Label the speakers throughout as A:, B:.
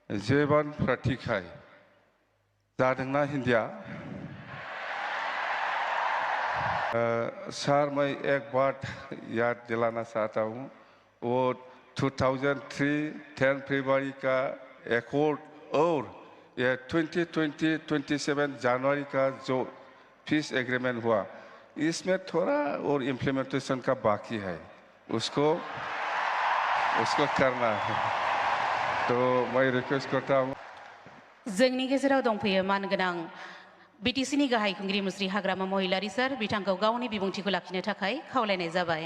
A: जेबान प्रतीक्षाय जादोंना हिंदिया सर मैं एक बात याद दिलाना चाहता हूँ वो 2003 10 फरवरी का एकॉर्ड और ये 2027 जनवरी का जो पीस एग्रीमेंट हुआ इसमें थोड़ा और इम्प्लीमेंटेशन का बाकी है उसको करना है तो मैं रिक्वेस्ट करता हूँ
B: जोंनि गेजेराव दंफैयो मानगोनां बिटिसिनि गाहाय खुंगिरि मुस्रि हाग्रामा महिलारि सार बिथांखौ गावनि बिबुंथिखौ लाखिनो थाखाय खावलायनाय जाबाय।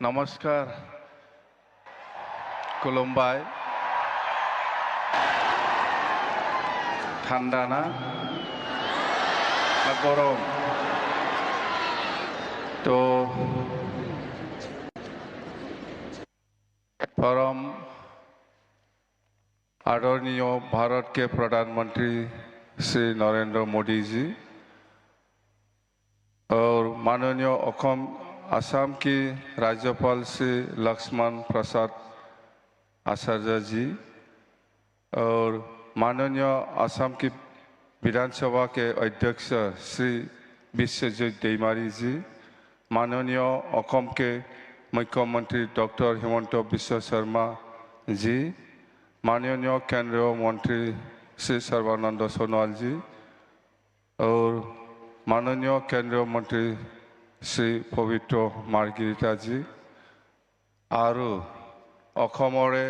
A: नमस्कार खुलुमबाय ठंडा ना गरम तो परम आदरणीय भारत के प्रधानमंत्री श्री नरेंद्र मोदी जी और माननीय असम की राज्यपाल श्री लक्ष्मण प्रसाद आचार्य जी और माननीय असम की विधानसभा के अध्यक्ष श्री विश्वजीत दैमारी जी, माननीय असम के मुख्यमंत्री डॉक्टर हिमंत बिश्व शर्मा जी, माननीय केंद्रीय मंत्री श्री सर्बानंद सोनोवाल जी और माननीय केंद्रीय मंत्री श्री पवित्र मार्गरिटा जी और अखमरे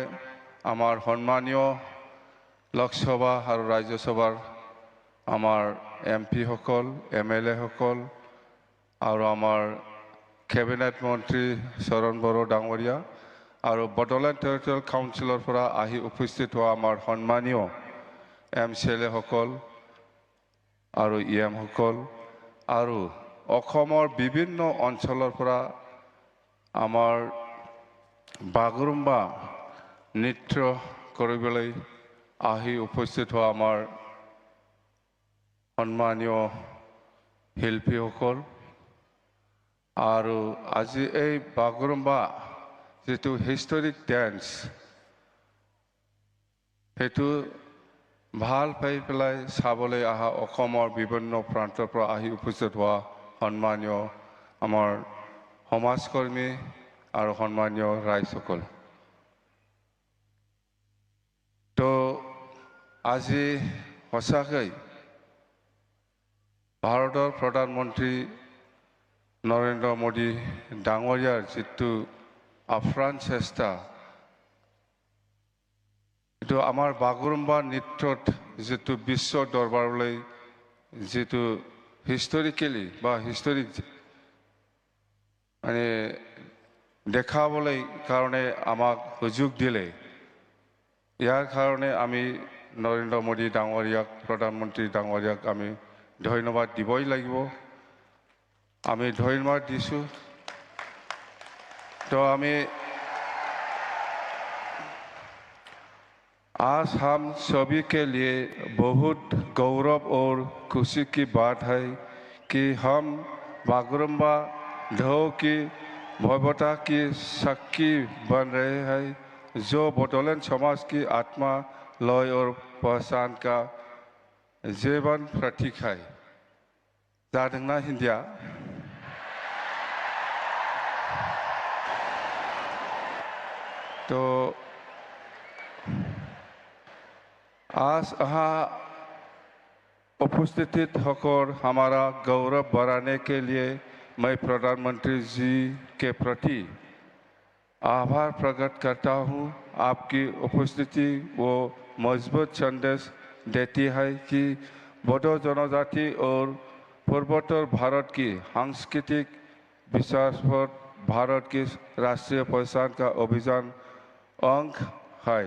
A: आमार सम्मानीय लोकसभा और राज्यसभार आमार एमपी हकल एमएलए हकल और आमार कैबिनेट मंत्री शरण बर डांगरिया और बडोलेण्ड टेरिटरियल काउन्सिलरफोरा आहि उपस्थित हुआ आमार सम्मानीय एमसीएलए हकल और इएम हकल और अखमर विभिन्न अंचलरफोरा आमार बागुरुम्बा नृत्य करिबोलै आहि उपस्थित हुआ आमार सम्मानीय शिल्पी हकल और आज ये बागुरुम्बा जितु हिस्टोरिक डांस हेतु ভাল पाई पेलाय साबले आहा अखमर विभिन्न प्रांतर आहि उपस्थित हुआ सम्मानीय आमार समाजकर्मी और सम्मानीय राइज सकल तो आज सचाकै भारतर प्रधानमंत्री नरेंद्र मोदी डांगरियार जितु आप्राण चेष्टा तो आमार बागुरुम्बा नृत्यत जितु विश्व दरबारलै जितु हिस्टोरिकली बा हिस्टोरिक माने देखाबले कारणे आमाक सुजुग दिले यार कारणे आमी नरेंद्र मोदी डांगरियाक प्रधानमंत्री डांगरियाक आमी धन्यवाद दिबई লাগিব आमी धन्यवाद दिसु तो आमी आज हम सभी के लिए बहुत गौरव और खुशी की बात है कि हम बागुरुम्बा ढोल की भव्यता की साक्षी बन रहे हैं जो बडोलेण्ड समाज की आत्मा लय और पहचान का जीवन प्रतीक है जादोंना हिंदिया तो आज यहाँ उपस्थित होकर हमारा गौरव बढ़ाने के लिए मैं प्रधानमंत्री जी के प्रति आभार प्रकट करता हूँ। आपकी उपस्थिति वो मजबूत संदेश देती है कि बोडो जनजाति और पूर्वोत्तर भारत की सांस्कृतिक विकास पर भारत की राष्ट्रीय पहचान का अभियान अंग है।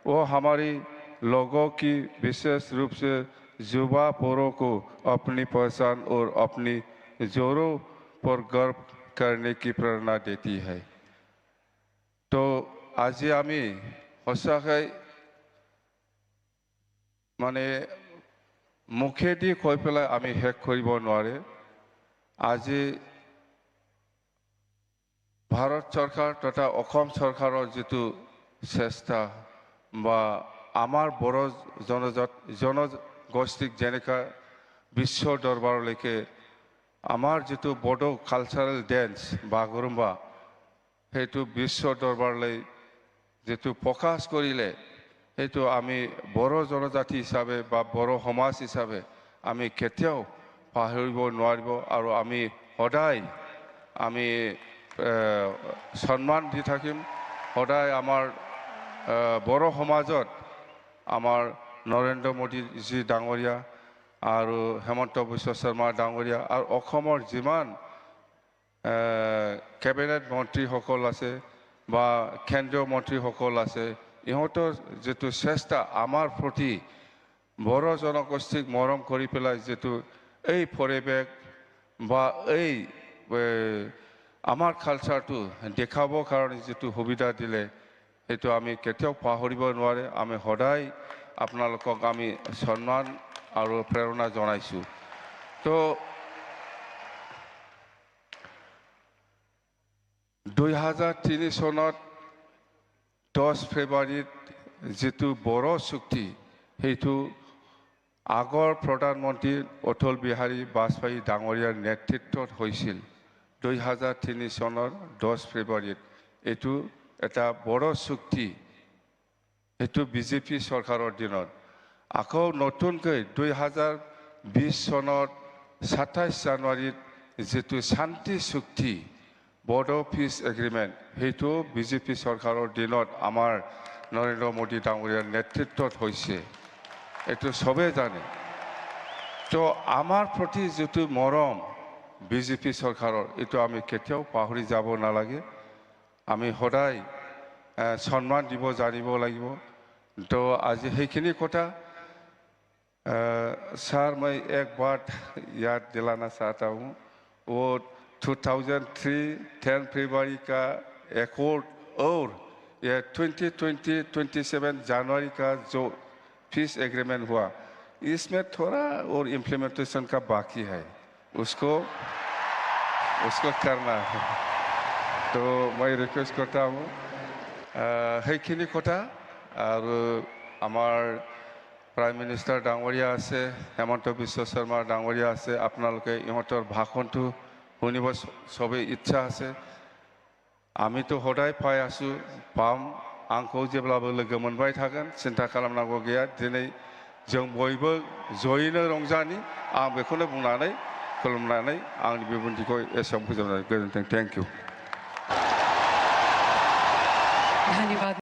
A: वो हमारी लोगों की विशेष रूप से युवा पीढ़ी को अपनी पहचान और अपनी जोरों पर गर्व करने की प्रेरणा देती है। तो आज आमी सचाकै माने मुखेदी কৈ পেলাই आमी हेक करिब नोवारे আজি ভাৰত চৰকাৰ তথা অসম চৰকাৰৰ যিটো চেষ্টা বা আমাৰ বড়ো জনগোষ্ঠীক যেনেকা বিশ্ব দৰবাৰলৈকে আমাৰ যিটো বড়ো কালচাৰেল ডেন্স বাগৰুম্বা সেইটো বিশ্ব দৰবাৰলৈ যেটো প্ৰকাশ কৰিলে সেইটো আমি বড়ো জনজাতি হিচাপে বা বড়ো সমাজ হিচাপে আমি কেতিয়াও পাহৰিব নোৱাৰিব আৰু আমি সদায় আমি সন্মান দি থাকিম সদায় আমাৰ বড়ো সমাজত আমাৰ নৰেন্দ্ৰ মোদীজী ডাঙৰীয়া আৰু হেমন্ত বিশ্ব শৰ্মা ডাঙৰীয়া আৰু অসমৰ যিমান কেবিনেট মন্ত্ৰীসকল আছে বা কেন্দ্ৰীয় মন্ত্ৰীসকল আছে ইহঁতৰ যেটো চেষ্টা আমাৰ প্ৰতি বড়ো জনগোষ্ঠীক মৰম কৰি পেলাই যেটো এই পৰিৱেশ বা এই আমাৰ কালচাৰটো দেখাবৰ কাৰণে যেটো সুবিধা দিলে সেইটো আমি কেতিয়াও পাহৰিব নোৱাৰে আমি সদায় আপোনালোকক আমি সন্মান আৰু প্ৰেৰণা জনাইছো তো 2003 চনত 10 ফেব্ৰুৱাৰীত যেটো বড়ো চুক্তি সেইটো আগৰ প্ৰধানমন্ত্ৰী অটল বিহাৰী বাজপেয়ী ডাঙৰীয়াৰ নেতৃত্বত হৈছিল 2003 চনৰ 10 ফেব্ৰুৱাৰীত এটো এটা বড়ো চুক্তি এটো বিজেপি চৰকাৰৰ দিনত আকৌ নতুনকৈ 2020 চনৰ 27 জানুৱাৰীত যেটো শান্তি চুক্তি বড়ো পিস এগ্ৰিমেন্ট সেইটো বিজেপি চৰকাৰৰ দিনত আমাৰ নৰেন্দ্ৰ মোদী ডাঙৰীয়াৰ নেতৃত্বত হৈছে এটো সবে জানে তো আমাৰ প্ৰতি যেটো মৰম বিজেপি চৰকাৰৰ এটো আমি কেতিয়াও পাহৰি যাব নালাগে আমি সদায় সন্মান দিব জানিব লাগিব তো আজি সেইখিনি কথা सर मैं एक बात याद दिलाना चाहता हूँ वो 2003 10 फरवरी का एकॉर्ड और ये 2027 जनवरी का जो पीस एग्रीमेंट हुआ इसमें थोड़ा और इम्प्लीमेंटेशन का बाकी है उसको करना है तो मैं रिक्वेस्ट करता हूँ সেইখিনি কথা আৰু আমাৰ প্ৰাইম মিনিষ্টাৰ ডাঙৰীয়া আছে হেমন্ত বিশ্ব শৰ্মা ডাঙৰীয়া আছে আপোনালোকে ইহঁতৰ ভাষণটো শুনিব সবে ইচ্ছা আছে আমিতো সদায় পাই আছো পাম आंखौ जेब्लाबो लोगो मोनबाय थागोन सिन्था खालामनांगौ गैया दिनै जों बयबो जयैनो रंजानि आं बेखौनो बुंनानै खुलुमनानै आंनि बिबुंथिखौ एसेयावनो फोजोबनाय गोजोन्थों थेंक इउ
C: धन्यवाद।